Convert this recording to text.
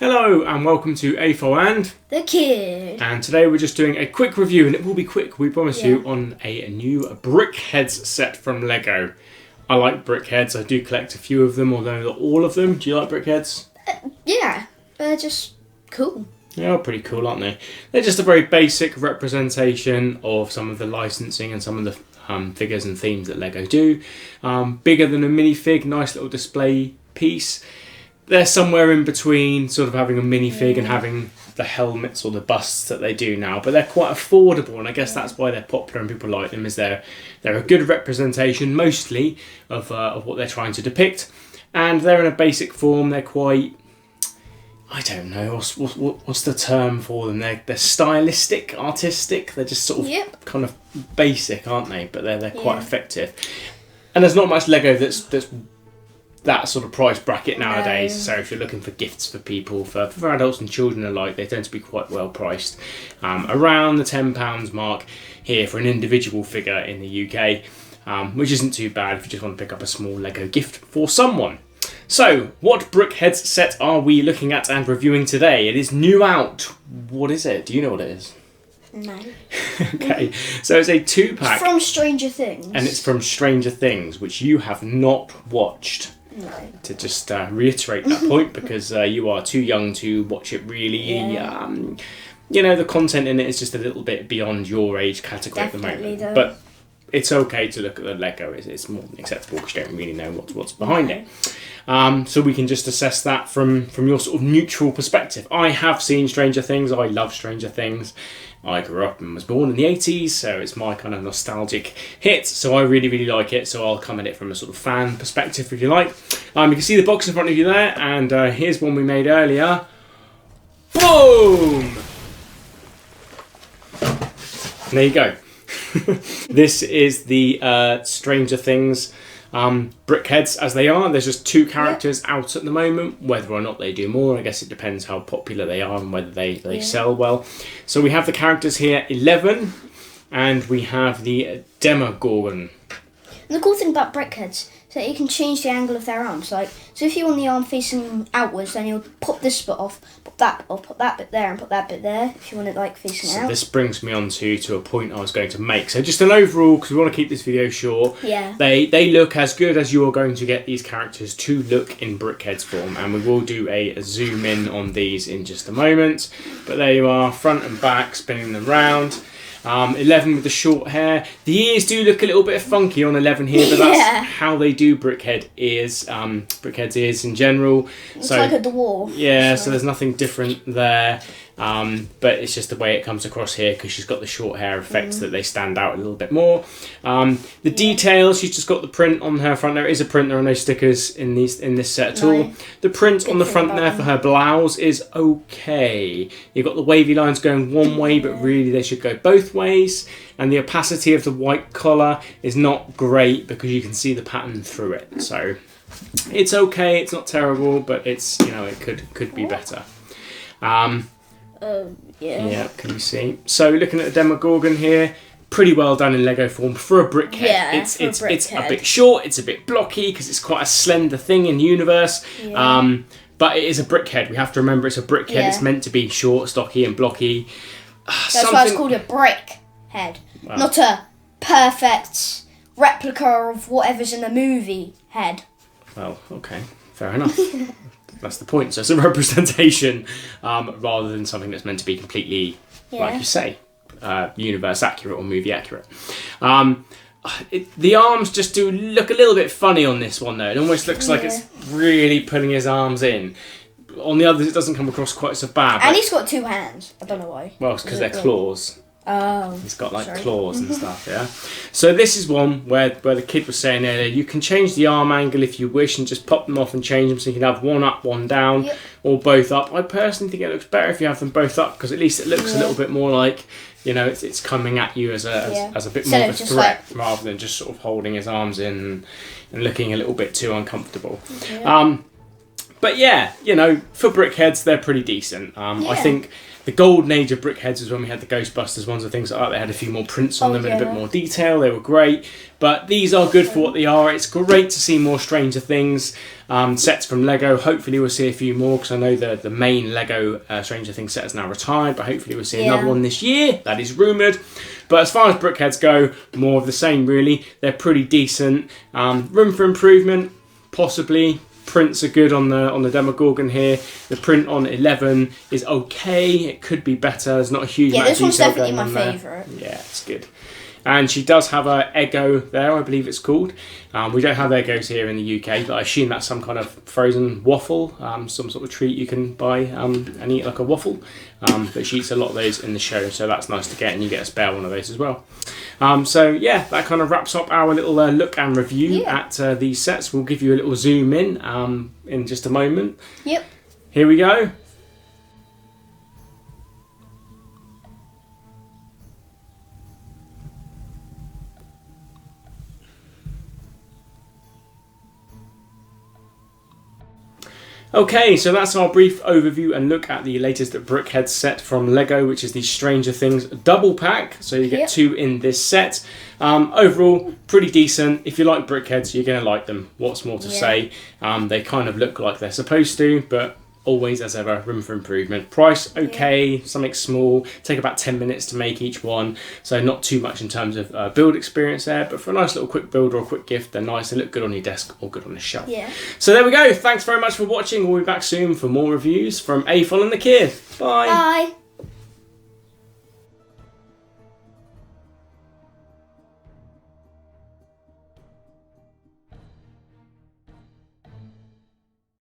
Hello and welcome to AFOL and the Kid. And today we're just doing a quick review, and it will be quick, we promise you, on a new Brickheadz set from Lego. I like Brickheadz, I do collect a few of them, although not all of them. Do you like Brickheadz? Yeah, they're just cool. They are pretty cool, aren't they? They're just a very basic representation of some of the licensing and some of the figures and themes that Lego do. Bigger than a minifig, nice little display piece. They're somewhere in between sort of having a minifig and having the helmets or the busts that they do now, but they're quite affordable, and I guess that's why they're popular and people like them, is they're a good representation mostly of what they're trying to depict, and they're in a basic form. They're quite, I don't know, what's the term for them? They're stylistic, artistic. They're just sort of kind of basic, aren't they? But they're quite effective. And there's not much Lego that's that sort of price bracket nowadays. So if you're looking for gifts for people, for adults and children alike, they tend to be quite well priced. Around the £10 mark here for an individual figure in the UK, which isn't too bad if you just want to pick up a small Lego gift for someone. So, what Brickheadz set are we looking at and reviewing today? It is new out. What is it? Do you know what it is? No. Okay, so it's a 2-pack. It's from Stranger Things. And it's from Stranger Things, which you have not watched. No. To just reiterate that point, because you are too young to watch it really. You know, the content in it is just a little bit beyond your age category at the moment. Though. But it's okay to look at the Lego. It's more than acceptable because you don't really know what's behind it. So we can just assess that from your sort of neutral perspective. I have seen Stranger Things. I love Stranger Things. I grew up and was born in the 80s, so it's my kind of nostalgic hit. So I really, really like it. So I'll come at it from a sort of fan perspective, if you like. You can see the box in front of you there, and here's one we made earlier. Boom! There you go. This is the Stranger Things Brickheadz as they are. There's just 2 characters out at the moment. Whether or not they do more, I guess it depends how popular they are and whether they sell well. So we have the characters here, 11, and we have the Demogorgon. And the cool thing about Brickheadz is that you can change the angle of their arms. Like, so if you want the arm facing outwards, then you'll pop this bit off, pop that, or pop that bit there, and pop that bit there. If you want it like facing out. This brings me on to a point I was going to make. So just an overall, because we want to keep this video short. Yeah. They look as good as you are going to get these characters to look in Brickheadz form, and we will do a zoom in on these in just a moment. But there you are, front and back, spinning them round. 11 with the short hair. The ears do look a little bit funky on 11 here, but that's how they do Brickheadz ears in general. It's like a dwarf. Yeah, so there's nothing different there. But it's just the way it comes across here, because she's got the short hair effects that they stand out a little bit more. The details, she's just got the print on her front. There is a print, there are no stickers in this set at all. The print on the front there for her blouse is okay. You've got the wavy lines going one way, but really they should go both ways. And the opacity of the white collar is not great because you can see the pattern through it. So it's okay, it's not terrible, but it's, you know, it could be better. Yeah, can you see? So looking at the Demogorgon here, pretty well done in Lego form for a Brickhead. Yeah, it's a bit short, it's a bit blocky because it's quite a slender thing in universe. But it is a Brickhead. We have to remember it's a Brickhead. It's meant to be short, stocky, and blocky. That's why it's called a Brickhead, not a perfect replica of whatever's in the movie head. Well, okay, fair enough. That's the point. So it's a representation rather than something that's meant to be completely, like you say, universe accurate or movie accurate. The arms just do look a little bit funny on this one, though. It almost looks like it's really putting his arms in. On the others, it doesn't come across quite so bad. And he's got 2 hands. I don't know why. Well, it's because they're claws. Oh. He's got like claws and stuff, yeah. So this is one where the kid was saying earlier, you can change the arm angle if you wish and just pop them off and change them, so you can have one up, one down, or both up. I personally think it looks better if you have them both up, because at least it looks a little bit more like, you know, it's coming at you as a bit more of a threat, rather than just sort of holding his arms in and looking a little bit too uncomfortable. But yeah, you know, for Brickheadz, they're pretty decent. I think the golden age of Brickheadz was when we had the Ghostbusters ones and things like that. They had a few more prints on them and a bit more detail. They were great. But these are good for what they are. It's great to see more Stranger Things sets from Lego. Hopefully we'll see a few more, because I know the main Lego Stranger Things set is now retired, but hopefully we'll see another one this year. That is rumoured. But as far as Brickheadz go, more of the same really. They're pretty decent. Room for improvement, possibly. Prints are good on the Demogorgon here. The print on 11 is okay. It could be better. There's not a huge amount of detail. Yeah, this one's definitely my favourite. Yeah, it's good. And she does have a Eggo there, I believe it's called. We don't have Eggos here in the UK, but I assume that's some kind of frozen waffle, some sort of treat you can buy and eat like a waffle. But she eats a lot of those in the show, so that's nice to get, and you get a spare one of those as well. So yeah, that kind of wraps up our little look and review at these sets. We'll give you a little zoom in just a moment. Yep. Here we go. Okay, so that's our brief overview and look at the latest Brickheadz set from Lego, which is the Stranger Things double pack. So you get 2 in this set. Overall, pretty decent. If you like Brickheadz, you're going to like them. What's more to say? They kind of look like they're supposed to, but always, as ever, room for improvement. Price, okay, something small. Take about 10 minutes to make each one, so not too much in terms of build experience there, but for a nice little quick build or a quick gift, they're nice. They look good on your desk or good on the shelf. Yeah. So there we go. Thanks very much for watching. We'll be back soon for more reviews from AFOL and the Kid. Bye. Bye.